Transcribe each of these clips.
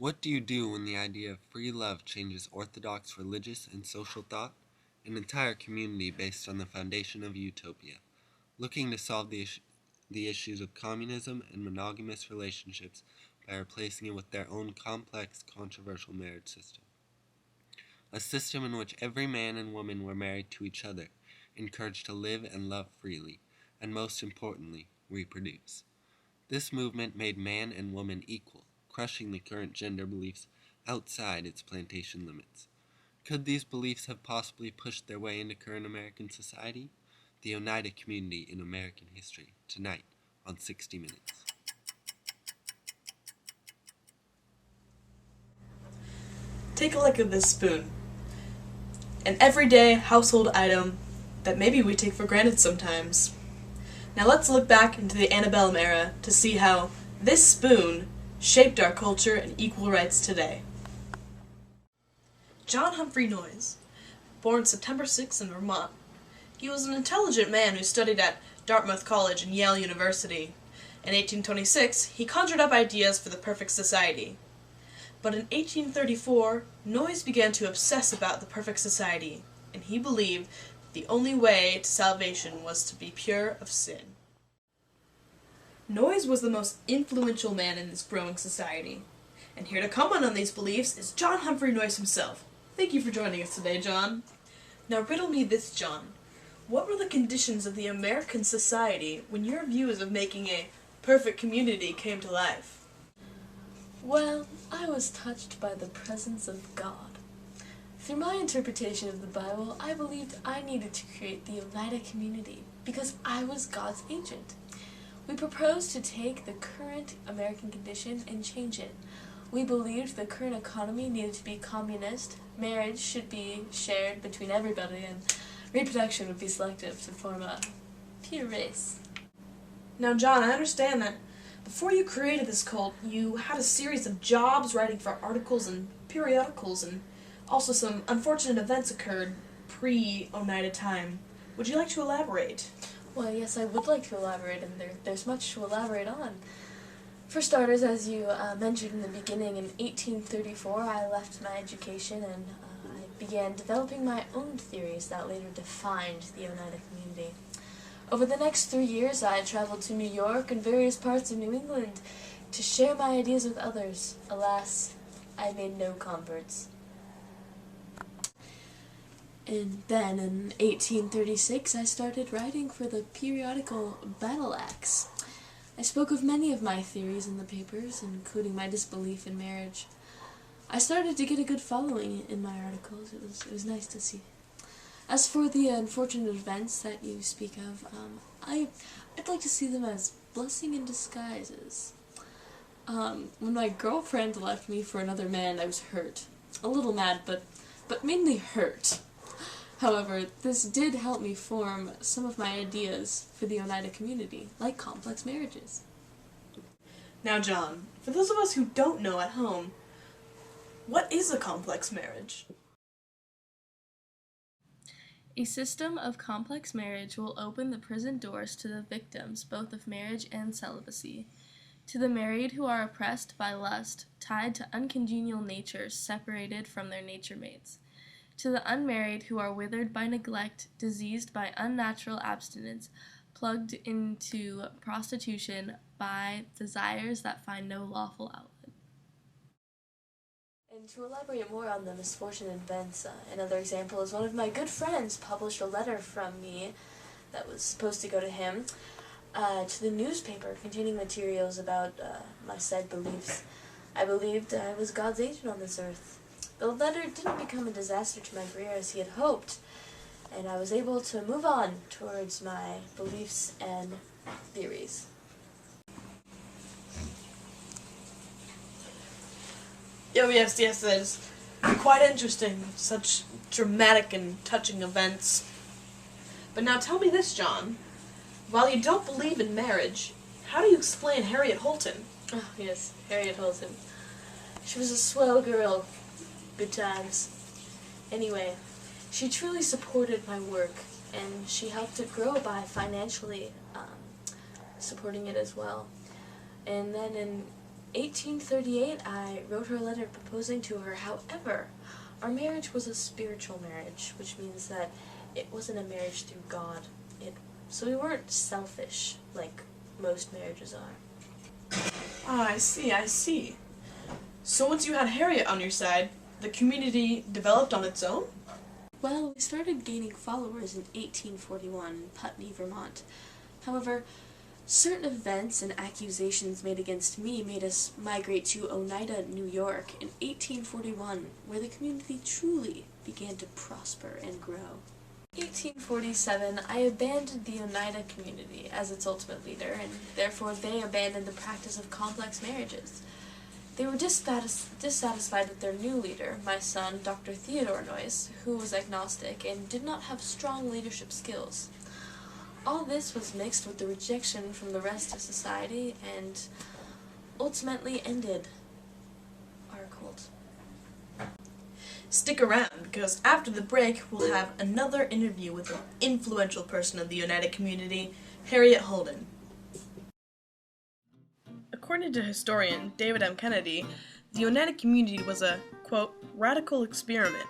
What do you do when the idea of free love changes orthodox religious and social thought? An entire community based on the foundation of utopia, looking to solve the issues of communism and monogamous relationships by replacing it with their own complex, controversial marriage system. A system in which every man and woman were married to each other, encouraged to live and love freely, and most importantly, reproduce. This movement made man and woman equal, crushing the current gender beliefs outside its plantation limits. Could these beliefs have possibly pushed their way into current American society? The Oneida community in American history, tonight on 60 Minutes. Take a look at this spoon. An everyday household item that maybe we take for granted sometimes. Now let's look back into the antebellum era to see how this spoon shaped our culture and equal rights today. John Humphrey Noyes, born September 6 in Vermont. He was an intelligent man who studied at Dartmouth College and Yale University. In 1826, he conjured up ideas for the perfect society. But in 1834, Noyes began to obsess about the perfect society, and he believed the only way to salvation was to be pure of sin. Noyes was the most influential man in this growing society. And here to comment on these beliefs is John Humphrey Noyes himself. Thank you for joining us today, John. Now riddle me this, John. What were the conditions of the American society when your views of making a perfect community came to life? Well, I was touched by the presence of God. Through my interpretation of the Bible, I believed I needed to create the Oneida community because I was God's agent. We proposed to take the current American condition and change it. We believed the current economy needed to be communist, marriage should be shared between everybody, and reproduction would be selective to form a pure race. Now, John, I understand that before you created this cult, you had a series of jobs writing for articles and periodicals, and also some unfortunate events occurred pre-Oneida time. Would you like to elaborate? Well, yes, I would like to elaborate, and there's much to elaborate on. For starters, as you mentioned in the beginning, in 1834 I left my education and I began developing my own theories that later defined the Oneida community. Over the next 3 years, I traveled to New York and various parts of New England to share my ideas with others. Alas, I made no converts. And then, in 1836, I started writing for the periodical Battle Axe. I spoke of many of my theories in the papers, including my disbelief in marriage. I started to get a good following in my articles. It was nice to see. As for the unfortunate events that you speak of, I'd like to see them as blessing in disguises. When my girlfriend left me for another man, I was hurt. A little mad, but mainly hurt. However, this did help me form some of my ideas for the Oneida community, like complex marriages. Now, John, for those of us who don't know at home, what is a complex marriage? A system of complex marriage will open the prison doors to the victims both of marriage and celibacy, to the married who are oppressed by lust, tied to uncongenial natures separated from their nature mates, to the unmarried who are withered by neglect, diseased by unnatural abstinence, plugged into prostitution by desires that find no lawful outlet. And to elaborate more on the misfortunate events, another example is one of my good friends published a letter from me that was supposed to go to him to the newspaper containing materials about my said beliefs. I believed I was God's agent on this earth. The letter didn't become a disaster to my career as he had hoped, and I was able to move on towards my beliefs and theories. Oh, yes, that is quite interesting. Such dramatic and touching events. But now tell me this, John. While you don't believe in marriage, how do you explain Harriet Holton? Oh, yes, Harriet Holton. She was a swell girl. Good times. Anyway, she truly supported my work, and she helped it grow by financially supporting it as well. And then in 1838, I wrote her a letter proposing to her. However, our marriage was a spiritual marriage, which means that it wasn't a marriage through God. So we weren't selfish like most marriages are. Ah, I see. So once you had Harriet on your side, the community developed on its own? Well, we started gaining followers in 1841 in Putney, Vermont. However, certain events and accusations made against me made us migrate to Oneida, New York in 1841, where the community truly began to prosper and grow. 1847, I abandoned the Oneida community as its ultimate leader, and therefore they abandoned the practice of complex marriages. They were dissatisfied with their new leader, my son, Dr. Theodore Noyes, who was agnostic and did not have strong leadership skills. All this was mixed with the rejection from the rest of society and ultimately ended our cult. Stick around, because after the break, we'll have another interview with an influential person of the Oneida community, Harriet Holden. According to historian David M. Kennedy, the Oneida community was a, quote, radical experiment.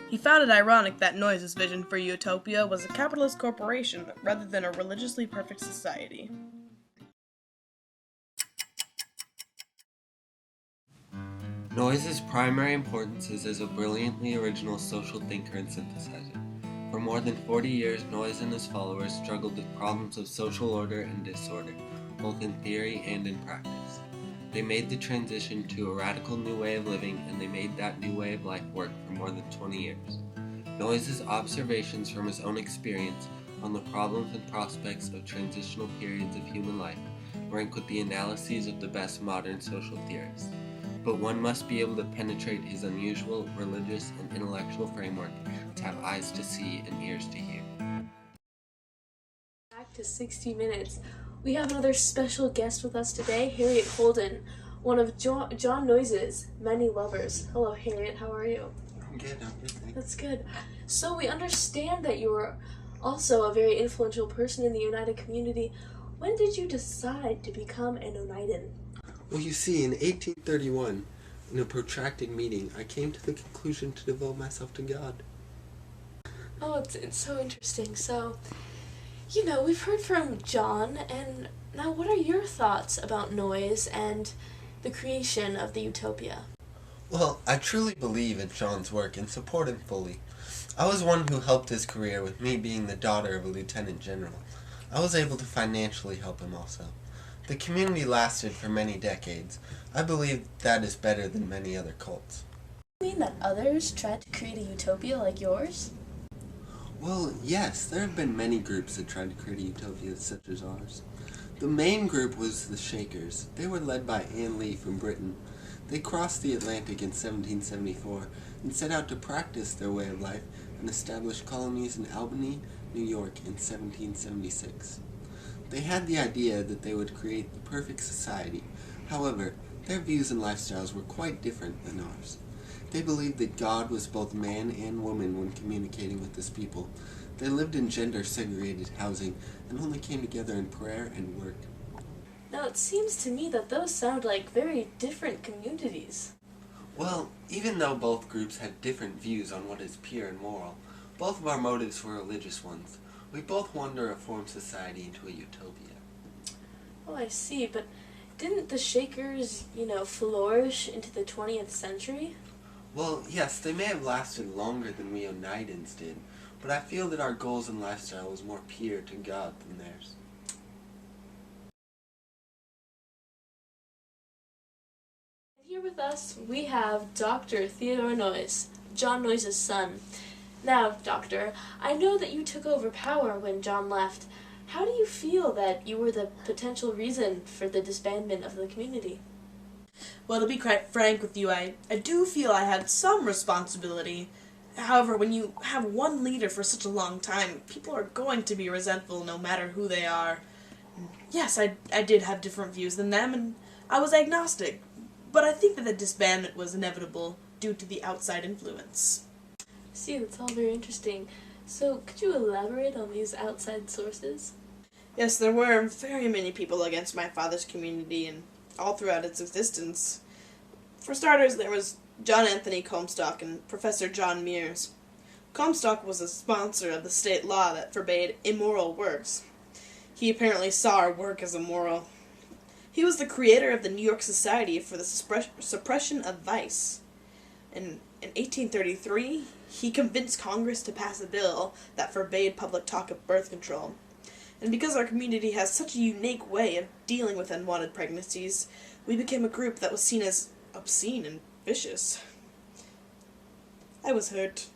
He found it ironic that Noyes' vision for utopia was a capitalist corporation rather than a religiously perfect society. Noyes' primary importance is as a brilliantly original social thinker and synthesizer. For more than 40 years, Noyes and his followers struggled with problems of social order and disorder, both in theory and in practice. They made the transition to a radical new way of living, and they made that new way of life work for more than 20 years. Noyes' observations from his own experience on the problems and prospects of transitional periods of human life rank with the analyses of the best modern social theorists. But one must be able to penetrate his unusual religious and intellectual framework to have eyes to see and ears to hear. Back to 60 Minutes. We have another special guest with us today, Harriet Holden, one of John Noyes' many lovers. Hello, Harriet. How are you? I'm good, thanks. That's good. So we understand that you were also a very influential person in the Oneida community. When did you decide to become an Oneidan? Well, you see, in 1831, in a protracted meeting, I came to the conclusion to devote myself to God. Oh, it's so interesting. So, we've heard from John, and now what are your thoughts about Noyes and the creation of the utopia? Well, I truly believe in John's work and support him fully. I was one who helped his career, with me being the daughter of a lieutenant general. I was able to financially help him also. The community lasted for many decades. I believe that is better than many other cults. You mean that others tried to create a utopia like yours? Well, yes, there have been many groups that tried to create a utopia such as ours. The main group was the Shakers. They were led by Anne Lee from Britain. They crossed the Atlantic in 1774 and set out to practice their way of life and establish colonies in Albany, New York in 1776. They had the idea that they would create the perfect society. However, their views and lifestyles were quite different than ours. They believed that God was both man and woman when communicating with his people. They lived in gender-segregated housing and only came together in prayer and work. Now, it seems to me that those sound like very different communities. Well, even though both groups had different views on what is pure and moral, both of our motives were religious ones. We both wanted to reform society into a utopia. Oh, I see, but didn't the Shakers, flourish into the 20th century? Well, yes, they may have lasted longer than we Oneidans did, but I feel that our goals and lifestyle was more pure to God than theirs. Here with us, we have Dr. Theodore Noyes, John Noyes' son. Now, Doctor, I know that you took over power when John left. How do you feel that you were the potential reason for the disbandment of the community? Well, to be quite frank with you, I do feel I had some responsibility. However, when you have one leader for such a long time, people are going to be resentful no matter who they are. Yes, I did have different views than them, and I was agnostic. But I think that the disbandment was inevitable due to the outside influence. See, that's all very interesting. So, could you elaborate on these outside sources? Yes, there were very many people against my father's community, and all throughout its existence. For starters, there was John Anthony Comstock and Professor John Mears. Comstock was a sponsor of the state law that forbade immoral works. He apparently saw our work as immoral. He was the creator of the New York Society for the Suppression of Vice. In 1833, he convinced Congress to pass a bill that forbade public talk of birth control. And because our community has such a unique way of dealing with unwanted pregnancies, we became a group that was seen as obscene and vicious. I was hurt.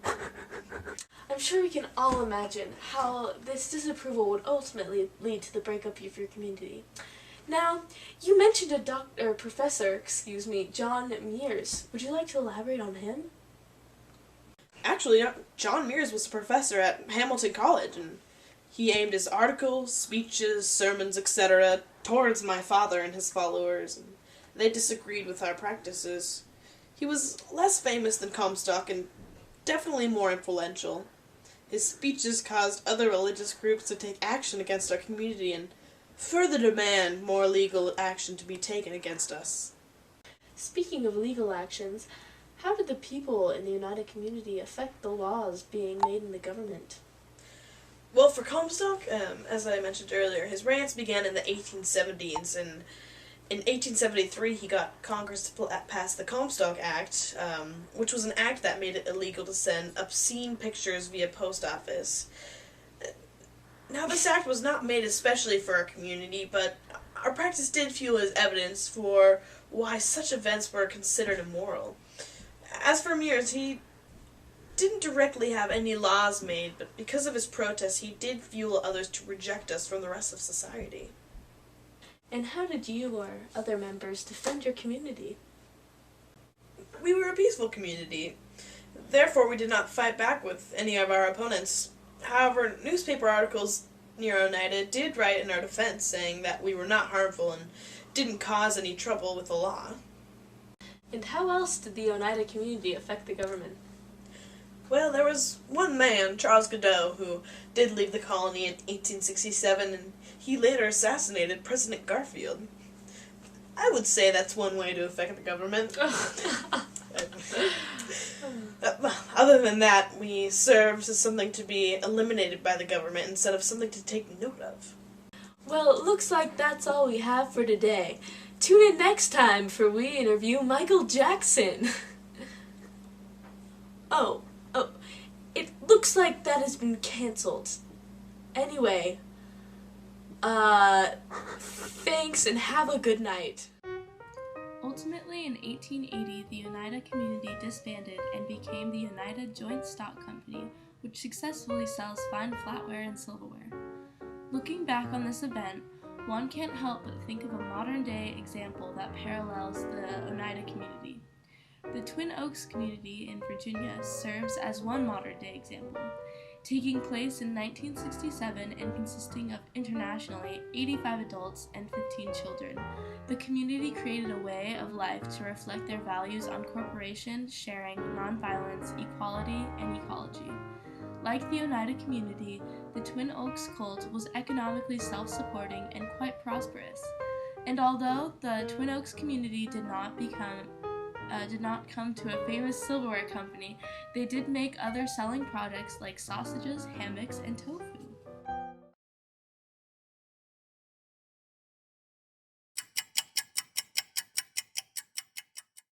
I'm sure we can all imagine how this disapproval would ultimately lead to the breakup of your community. Now, you mentioned a professor, John Mears. Would you like to elaborate on him? Actually, John Mears was a professor at Hamilton College, and he aimed his articles, speeches, sermons, etc. towards my father and his followers, and they disagreed with our practices. He was less famous than Comstock and definitely more influential. His speeches caused other religious groups to take action against our community and further demand more legal action to be taken against us. Speaking of legal actions, how did the people in the Oneida community affect the laws being made in the government? Well, for Comstock, as I mentioned earlier, his rants began in the 1870s, and in 1873 he got Congress to pass the Comstock Act, which was an act that made it illegal to send obscene pictures via post office. Now, this act was not made especially for our community, but our practice did fuel as evidence for why such events were considered immoral. As for Mears, he didn't directly have any laws made, but because of his protests, he did fuel others to reject us from the rest of society. And how did you or other members defend your community? We were a peaceful community. Therefore, we did not fight back with any of our opponents. However, newspaper articles near Oneida did write in our defense, saying that we were not harmful and didn't cause any trouble with the law. And how else did the Oneida community affect the government? Well, there was one man, Charles Godot, who did leave the colony in 1867, and he later assassinated President Garfield. I would say that's one way to affect the government. Other than that, we served as something to be eliminated by the government instead of something to take note of. Well, it looks like that's all we have for today. Tune in next time for we interview Michael Jackson. Oh, it looks like that has been canceled. Anyway, thanks and have a good night. Ultimately, in 1880, the Oneida community disbanded and became the Oneida Joint Stock Company, which successfully sells fine flatware and silverware. Looking back on this event, one can't help but think of a modern-day example that parallels the Oneida community. The Twin Oaks community in Virginia serves as one modern-day example. Taking place in 1967 and consisting of internationally 85 adults and 15 children, the community created a way of life to reflect their values on cooperation, sharing, nonviolence, equality, and ecology. Like the Oneida community, the Twin Oaks cult was economically self-supporting and quite prosperous. And although the Twin Oaks community did not come to a famous silverware company, they did make other selling products like sausages, hammocks, and tofu.